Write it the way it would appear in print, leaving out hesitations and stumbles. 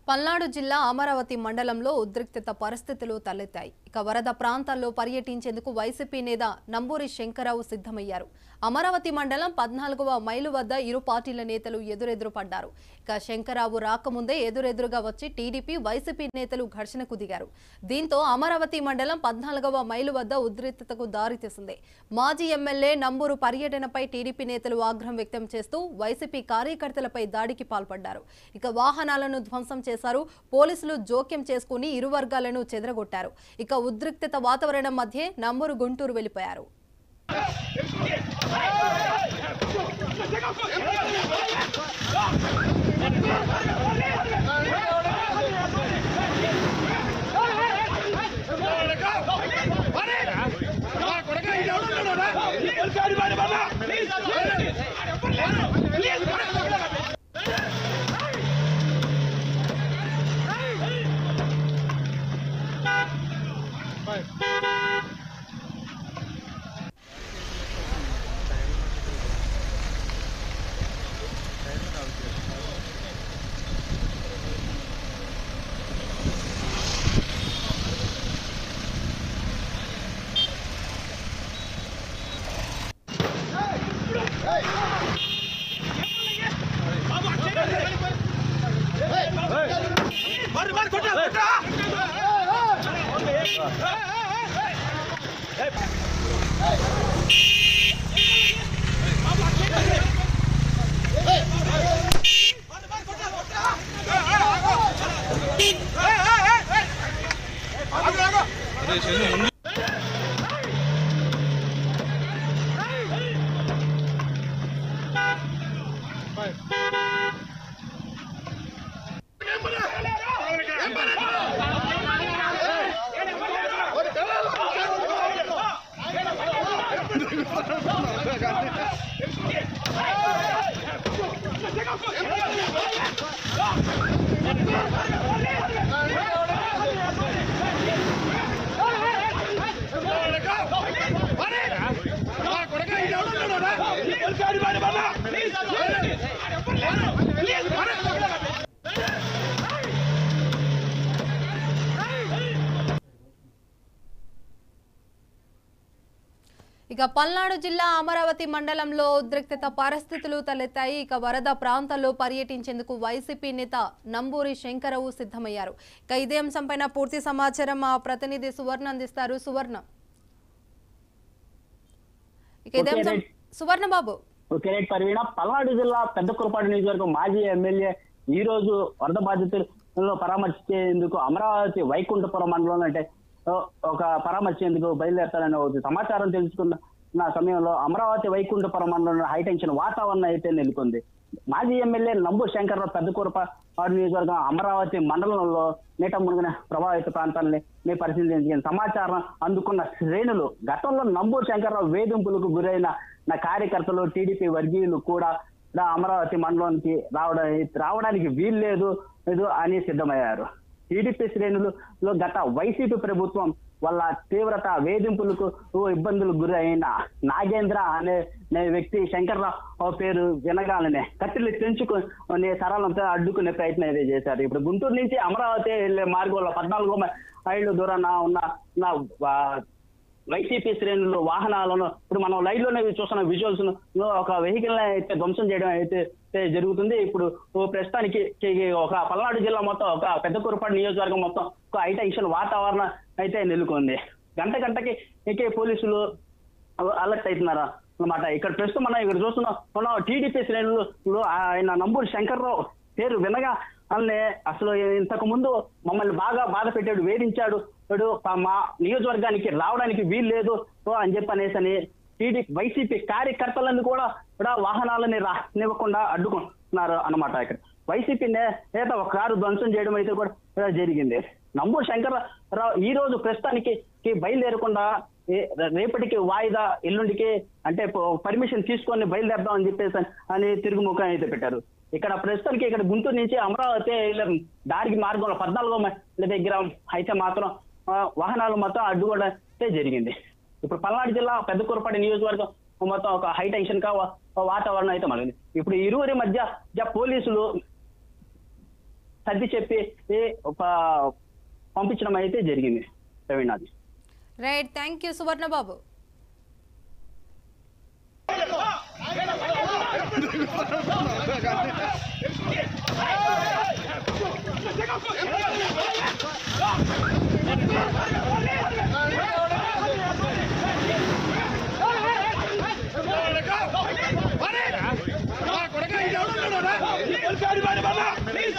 పల్నాడు జిల్లా అమరావతి మండలంలో ఉద్రిక్తత పరిస్థితులు తలెత్తాయి. ఇక వరద ప్రాంతాల్లో పర్యటించేందుకు వైసీపీ నేత నంబూరి శంకరరావు సిద్ధమయ్యారు. అమరావతి మండలం 14వ మైలు వద్ద ఇరు పార్టీల నేతలు ఎదురెదురు పడ్డారు. ఇక శంకరరావు రాకముందే ఎదురెదురుగా వచ్చి టీడీపీ వైసీపీ నేతలు ఘర్షణకు దిగారు. దీంతో అమరావతి మండలం 14వ మైలు వద్ద ఉద్రిక్తతకు దారితీసింది. మాజీ ఎమ్మెల్యే నంబూరు పర్యటనపై టీడీపీ నేతలు ఆగ్రహం వ్యక్తం చేస్తూ వైసీపీ కార్యకర్తలపై దాడికి పాల్పడ్డారు. ఇక వాహనాలను ధ్వంసం చేశారు. పోలీసులు జోక్యం చేసుకుని ఇరు వర్గాలను చెదరగొట్టారు. ఇక ఉద్రిక్తత వాతావరణం మధ్య నంబూరు గుంటూరు వెళ్లిపోయారు. ఇక పల్నాడు జిల్లా అమరావతి మండలంలో ఉద్రిక్తత పరిస్థితులు తలెత్తాయి. ఇక వరద ప్రాంతాల్లో పర్యటించేందుకు వైసీపీ నేత నంబూరి శంకరరావు సిద్ధమయ్యారు. ఇక ఇదే అంశంపైన పూర్తి సమాచారం మా ప్రతినిధి సువర్ణ అందిస్తారు. సువర్ణ, ఇక ఇదే అంశం సువర్ణ బాబు. పల్నాడు జిల్లా పెద్దకురపాడు నియోజకవర్గం మాజీ ఎమ్మెల్యే ఈ రోజు వరద బాధితులను పరామర్శించేందుకు అమరావతి వైకుంఠపురం మండలం అంటే ఒక పరామర్శించేందుకు బయలుదేరతారని సమాచారం తెలుసుకున్న సమయంలో అమరావతి వైకుంఠపురం మండలంలో హైటెన్షన్ వాతావరణం అయితే నెలకొంది. మాజీ ఎమ్మెల్యే నంబూరి శంకరరావు పెద్దకురపాడు నియోజకవర్గం అమరావతి మండలంలో నీట మునిగిన ప్రభావిత ప్రాంతాలని పరిశీలించిన సమాచారం అందుకున్న శ్రేణులు గతంలో నంబూరి శంకరరావు వేధింపులకు గురైన కార్యకర్తలు టీడీపీ వర్గీయులు కూడా అమరావతి మండలానికి రావడానికి వీల్లేదు అని సిద్ధమయ్యారు. టీడీపీ శ్రేణులలో గత వైసీపీ ప్రభుత్వం వల్ల తీవ్రత వేధింపులకు ఇబ్బందులకు గురైన నాగేంద్ర అనే వ్యక్తి శంకర్రావు పేరు వినగానే కట్టెలు తెంచుకునే సరళంతో అడ్డుకునే ప్రయత్నం అయితే చేశారు. ఇప్పుడు గుంటూరు నుంచి అమరావతి వెళ్లే మార్గంలో 14 మైళ్ళు దూరాన ఉన్న వైసీపీ శ్రేణులు వాహనాలను ఇప్పుడు మనం లైవ్ లోనే చూస్తున్న విజువల్స్ ఒక వెహికల్ అయితే ధ్వంసం చేయడం అయితే జరుగుతుంది. ఇప్పుడు ప్రస్తుతానికి ఒక పల్నాడు జిల్లా మొత్తం ఒక పెద్దకురపాడు నియోజకవర్గం మొత్తం ఒక హైటెన్షన్ వాతావరణం అయితే నెలకొంది. గంటకి పోలీసులు అలర్ట్ అవుతున్నారు అన్నమాట. ఇక్కడ ప్రస్తుతం మనం ఇక్కడ చూస్తున్నాం టీడీపీ శ్రేణులు ఆయన నంబూరి శంకర్రావు పేరు వినగా అసలు ఇంతకు ముందు మమ్మల్ని బాగా బాధ పెట్టాడు, వేధించాడు, మా నియోజకవర్గానికి రావడానికి వీలు లేదు అని చెప్పనేసని టీడీపీ వైసీపీ కార్యకర్తలను కూడా వాహనాలని రానివ్వకుండా అడ్డుకుంటున్నారు అన్నమాట. ఇక్కడ వైసీపీ నేత ఒక కారు ధ్వంసం చేయడం అయితే కూడా జరిగింది. నంబూరి శంకరరావు ఈ రోజు ప్రస్తుతానికి బయలుదేరకుండా రేపటికి వాయిదా ఎల్లుండికి అంటే పర్మిషన్ తీసుకొని బయలుదేరదాం అని చెప్పేసి అని తిరుగుముఖం అయితే పెట్టారు. ఇక్కడ ప్రస్తుతానికి ఇక్కడ గుంటూరు నుంచి అమరావతి దారికి మార్గంలో 14 మైళ్ళ దగ్గర అయితే మాత్రం వాహనాలు మొత్తం అడ్డుకోవడం జరిగింది. ఇప్పుడు పల్నాడు జిల్లా పెద్దకురపాడు నియోజకవర్గం మొత్తం ఒక హై టెన్షన్ వాతావరణం అయితే మళ్ళీ ఇప్పుడు ఇరువురి మధ్య పోలీసులు సర్ది చెప్పి పంపించడం అయితే జరిగింది Ravinath. Right, thank you Suvarnababu. Please,